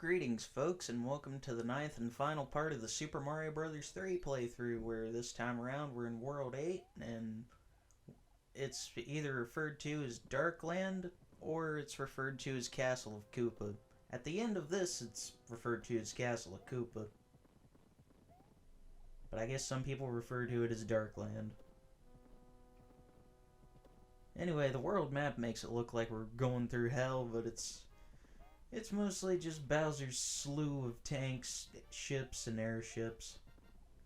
Greetings, folks, and welcome to the ninth and final part of the Super Mario Bros. 3 playthrough, where this time around we're in World 8, and it's either referred to as Darkland, or it's referred to as Castle of Koopa. At the end of this, it's referred to as Castle of Koopa. But I guess some people refer to it as Darkland. Anyway, the world map makes it look like we're going through hell, but it's mostly just Bowser's slew of tanks, ships, and airships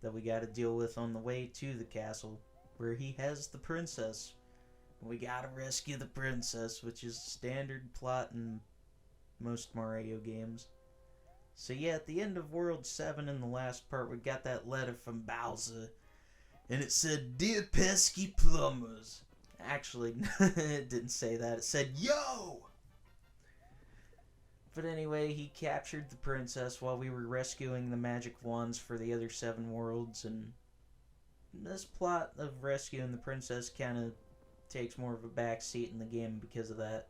that we gotta deal with on the way to the castle, where he has the princess. We gotta rescue the princess, which is standard plot in most Mario games. So yeah, at the end of World 7 in the last part, we got that letter from Bowser, and it said, "Dear pesky plumbers." Actually, it didn't say that, it said, "Yo!" But anyway, he captured the princess while we were rescuing the magic wands for the other 7 worlds, and this plot of rescuing the princess kind of takes more of a backseat in the game because of that.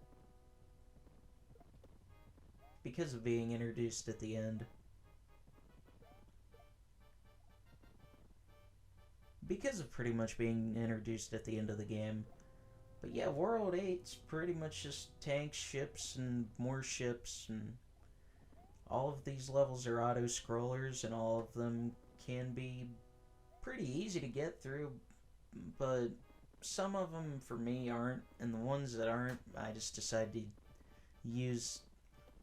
Because of being introduced at the end. Because of pretty much being introduced at the end of the game. But yeah, World 8's pretty much just tanks, ships, and more ships, and all of these levels are auto-scrollers, and all of them can be pretty easy to get through, but some of them, for me, aren't, and the ones that aren't, I just decided to use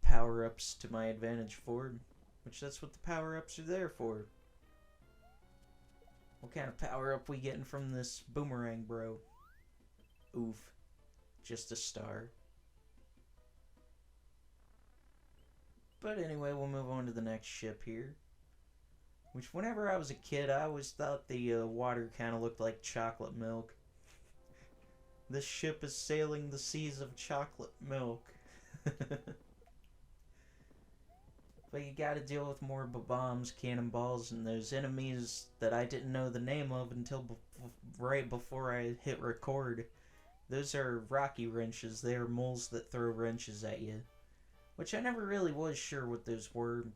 power-ups to my advantage for, which that's what the power-ups are there for. What kind of power-up we getting from this boomerang, bro? Oof. Just a star. But anyway, we'll move on to the next ship here. Which, whenever I was a kid, I always thought the water kind of looked like chocolate milk. This ship is sailing the seas of chocolate milk. But you gotta deal with more bombs, cannonballs, and those enemies that I didn't know the name of until right before I hit record. Those are rocky wrenches. They are moles that throw wrenches at you. Which I never really was sure what those were.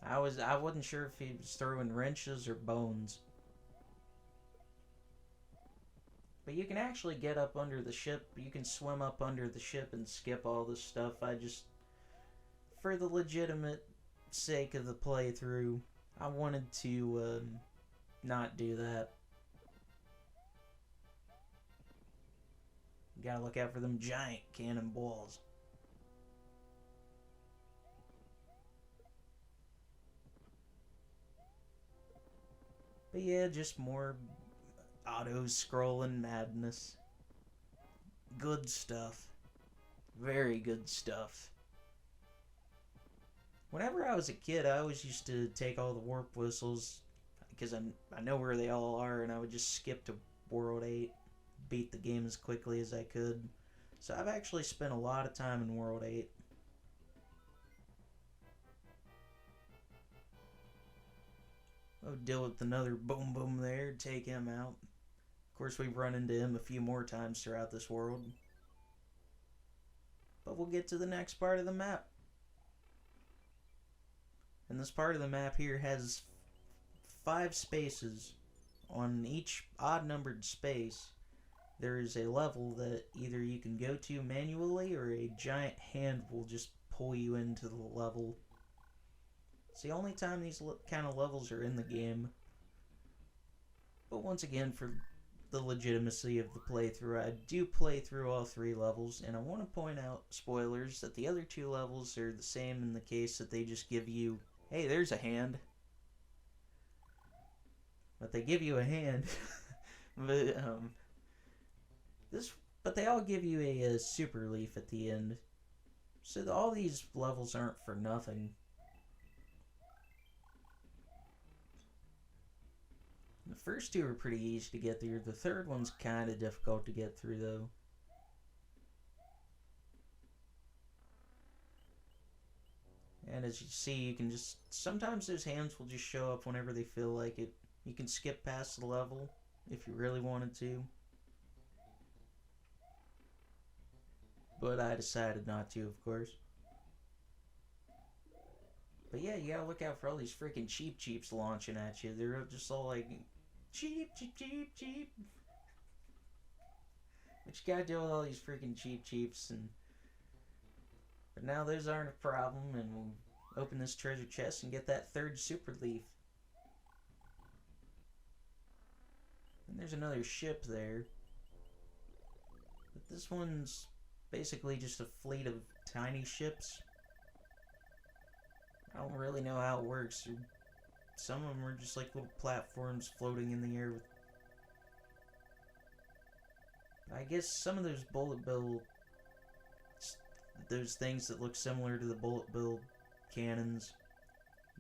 I wasn't sure if he was throwing wrenches or bones. But you can actually get up under the ship. You can swim up under the ship and skip all this stuff. I just, for the legitimate sake of the playthrough, I wanted to not do that. You gotta look out for them giant cannonballs. But yeah, just more auto-scrolling madness. Good stuff. Very good stuff. Whenever I was a kid, I always used to take all the warp whistles, because I know where they all are, and I would just skip to World 8. Beat the game as quickly as I could. So I've actually spent a lot of time in World 8. I'll deal with another Boom Boom there, take him out. Of course, we've run into him a few more times throughout this world. But we'll get to the next part of the map. And this part of the map here has 5 spaces. On each odd-numbered space, there is a level that either you can go to manually or a giant hand will just pull you into the level. It's the only time these kind of levels are in the game. But once again, for the legitimacy of the playthrough, I do play through all 3 levels, and I want to point out, spoilers, that the other 2 levels are the same in the case that they just give you, hey, there's a hand. But they give you a hand. But they all give you a super leaf at the end. So all these levels aren't for nothing. The first 2 are pretty easy to get through. The third one's kind of difficult to get through, though. And as you see, you can just... sometimes those hands will just show up whenever they feel like it. You can skip past the level if you really wanted to. But I decided not to, of course. But yeah, you gotta look out for all these freaking cheap cheeps launching at you. They're just all like, cheap, cheap, cheap, cheap. But you gotta deal with all these freaking cheap cheeps, and but now those aren't a problem, and we'll open this treasure chest and get that third super leaf. And there's another ship there. But this one's basically just a fleet of tiny ships. I don't really know how it works. Some of them are just like little platforms floating in the air with... I guess some of those bullet bill... those things that look similar to the bullet bill cannons,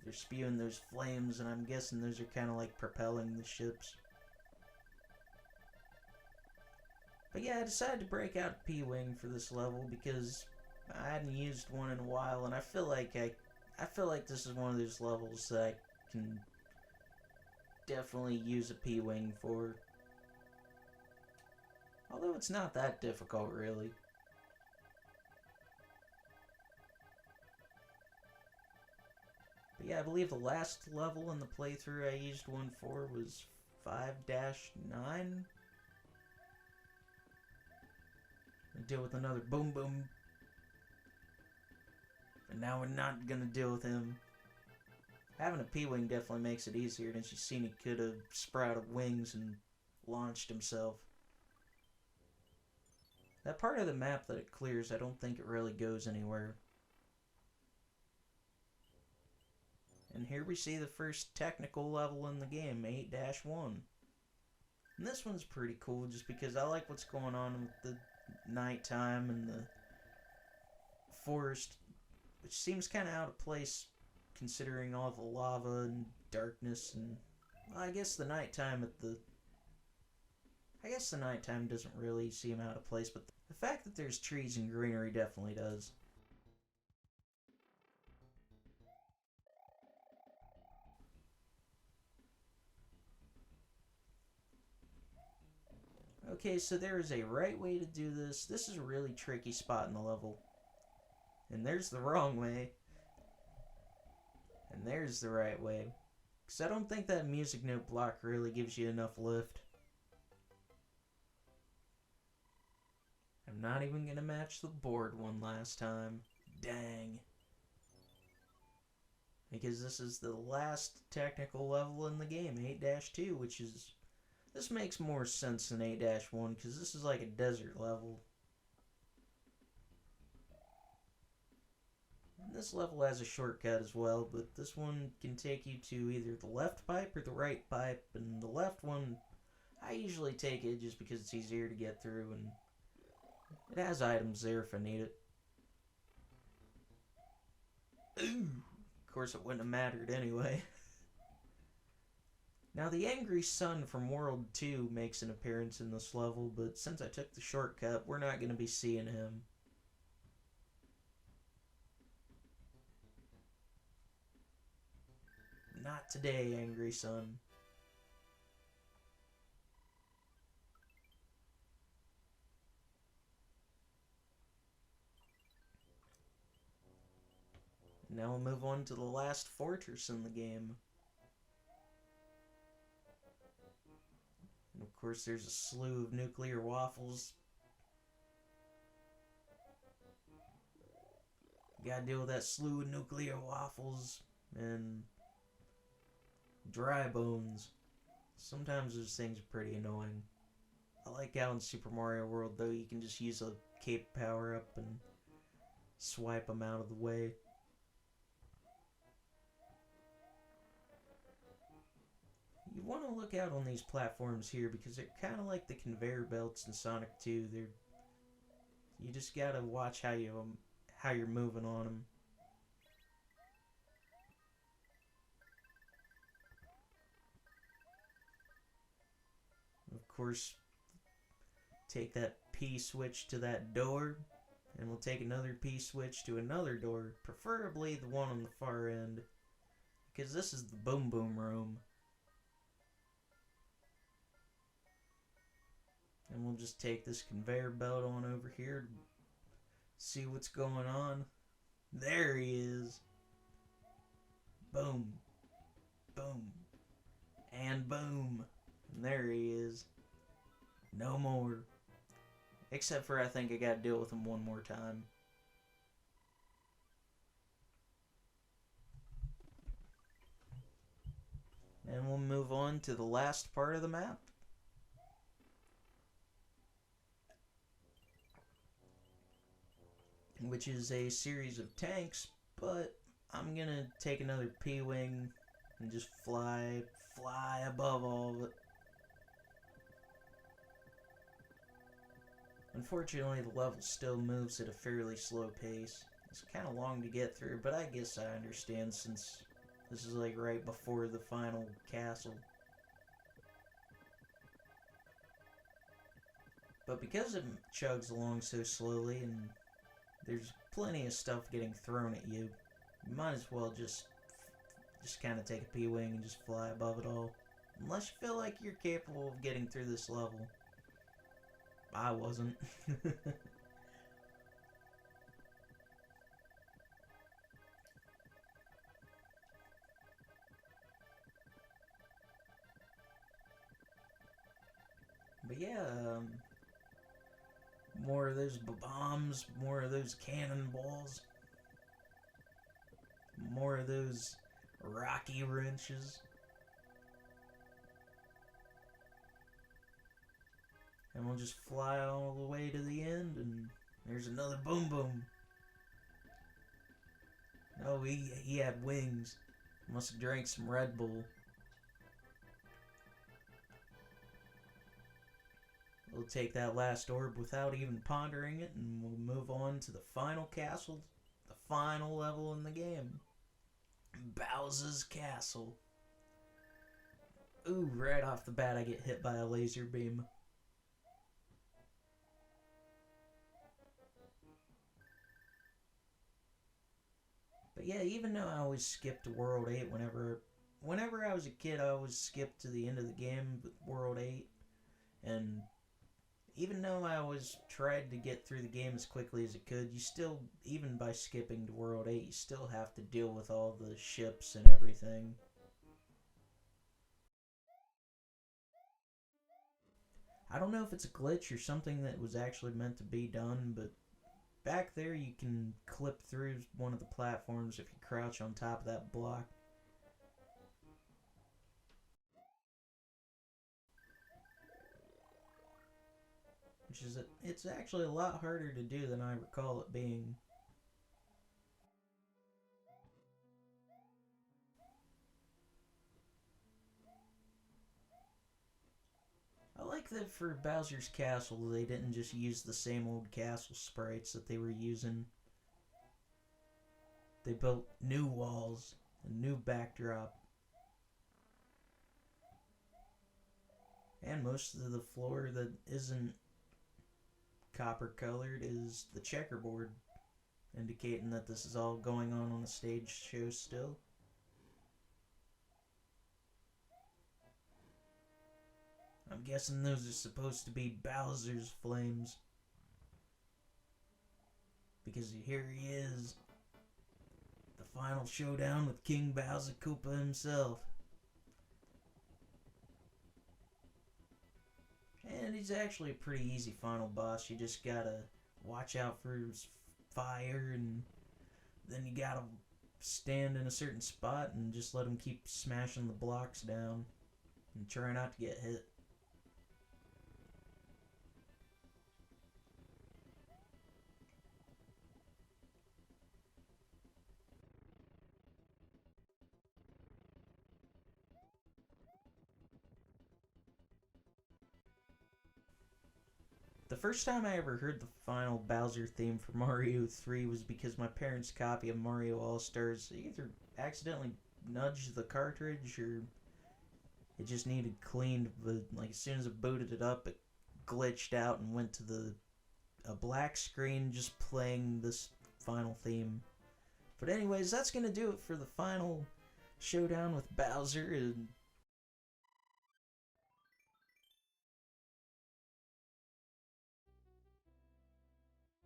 they're spewing those flames, and I'm guessing those are kind of like propelling the ships. But yeah, I decided to break out a P-Wing for this level because I hadn't used one in a while, and I feel like this is one of those levels that I can definitely use a P-Wing for. Although it's not that difficult, really. But yeah, I believe the last level in the playthrough I used one for was 5-9. Deal with another boom boom. And now we're not gonna deal with him. Having a P-Wing definitely makes it easier. Didn't you see he could have sprouted wings and launched himself? That part of the map that it clears, I don't think it really goes anywhere. And here we see the first technical level in the game, 8-1. And this one's pretty cool just because I like what's going on with the nighttime and the forest, which seems kind of out of place considering all the lava and darkness, and well, I guess the nighttime doesn't really seem out of place, but the fact that there's trees and greenery definitely does. Okay, so there is a right way to do this. This is a really tricky spot in the level. And there's the wrong way. And there's the right way. Because I don't think that music note block really gives you enough lift. I'm not even going to match the board one last time. Dang. Because this is the last technical level in the game, 8-2, which is... This makes more sense than 8-1, because this is like a desert level. And this level has a shortcut as well, but this one can take you to either the left pipe or the right pipe, and the left one, I usually take it just because it's easier to get through, and it has items there if I need it. Ooh! Of course it wouldn't have mattered anyway. Now, the Angry Sun from World 2 makes an appearance in this level, but since I took the shortcut, we're not going to be seeing him. Not today, Angry Sun. Now we'll move on to the last fortress in the game. And of course there's a slew of nuclear waffles. Gotta deal with that slew of nuclear waffles and dry bones. Sometimes those things are pretty annoying. I like how in Super Mario World though you can just use a cape power up and swipe them out of the way. You want to look out on these platforms here because they're kind of like the conveyor belts in Sonic 2. You just gotta watch how you're moving on them. Of course, take that P switch to that door, and we'll take another P switch to another door, preferably the one on the far end, because this is the Boom Boom room. And we'll just take this conveyor belt on over here to see what's going on. There he is. There he is. No more. Except for I think I gotta deal with him one more time. And we'll move on to the last part of the map. Which is a series of tanks, but I'm gonna take another P-Wing and just fly above all of it. Unfortunately, the level still moves at a fairly slow pace. It's kind of long to get through, but I guess I understand since this is like right before the final castle. But because it chugs along so slowly and there's plenty of stuff getting thrown at you, you might as well just kind of take a P-Wing and just fly above it all. Unless you feel like you're capable of getting through this level. I wasn't. But yeah, more of those bombs, more of those cannonballs, more of those rocky wrenches. And we'll just fly all the way to the end, and there's another boom boom. Oh, he had wings. Must have drank some Red Bull. We'll take that last orb without even pondering it, and we'll move on to the final castle, the final level in the game. Bowser's Castle. Ooh, right off the bat I get hit by a laser beam. But yeah, even though I always skipped World 8 whenever I was a kid, I always skipped to the end of the game with World 8. And even though I always tried to get through the game as quickly as it could, you still, even by skipping to World 8, you still have to deal with all the ships and everything. I don't know if it's a glitch or something that was actually meant to be done, but back there you can clip through one of the platforms if you crouch on top of that block. It's actually a lot harder to do than I recall it being. I like that for Bowser's Castle they didn't just use the same old castle sprites that they were using. They built new walls, a new backdrop. And most of the floor that isn't copper colored is the checkerboard, indicating that this is all going on the stage show still. I'm guessing those are supposed to be Bowser's flames. Because here he is. The final showdown with King Bowser Koopa himself. And he's actually a pretty easy final boss. You just gotta watch out for his fire, and then you gotta stand in a certain spot and just let him keep smashing the blocks down and try not to get hit. The first time I ever heard the final Bowser theme for Mario 3 was because my parents' copy of Mario All-Stars either accidentally nudged the cartridge or it just needed cleaned, but like as soon as it booted it up, it glitched out and went to a black screen just playing this final theme. But anyways, that's gonna do it for the final showdown with Bowser, and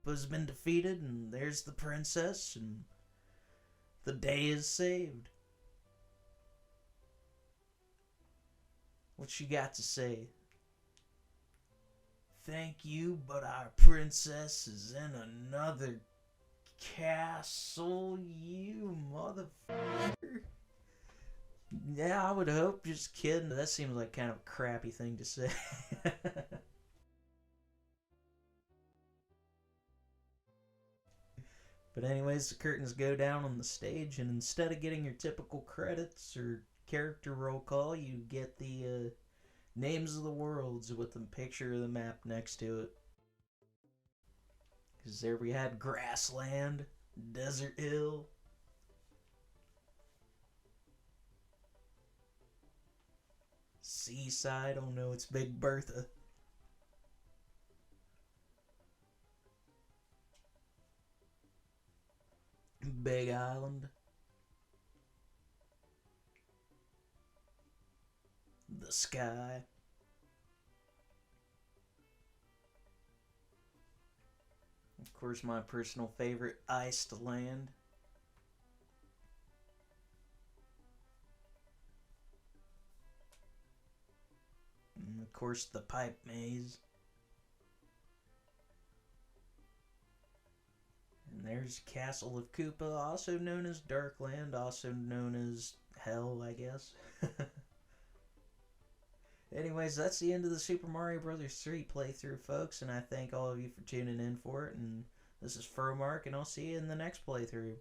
has been defeated, and there's the princess, and the day is saved. What you got to say? Thank you, but our princess is in another castle, you motherfucker. Yeah, I would hope. Just kidding. That seems like kind of a crappy thing to say. But anyways, the curtains go down on the stage, and instead of getting your typical credits or character roll call, you get the names of the worlds with a picture of the map next to it. Because there we had Grassland, Desert Hill, Seaside, oh no, it's Big Bertha. Big Island, the sky, of course my personal favorite, Iced Land, and of course the Pipe Maze. And there's Castle of Koopa, also known as Darkland, also known as Hell, I guess. Anyways, that's the end of the Super Mario Bros. 3 playthrough, folks, and I thank all of you for tuning in for it, and this is Fromark, and I'll see you in the next playthrough.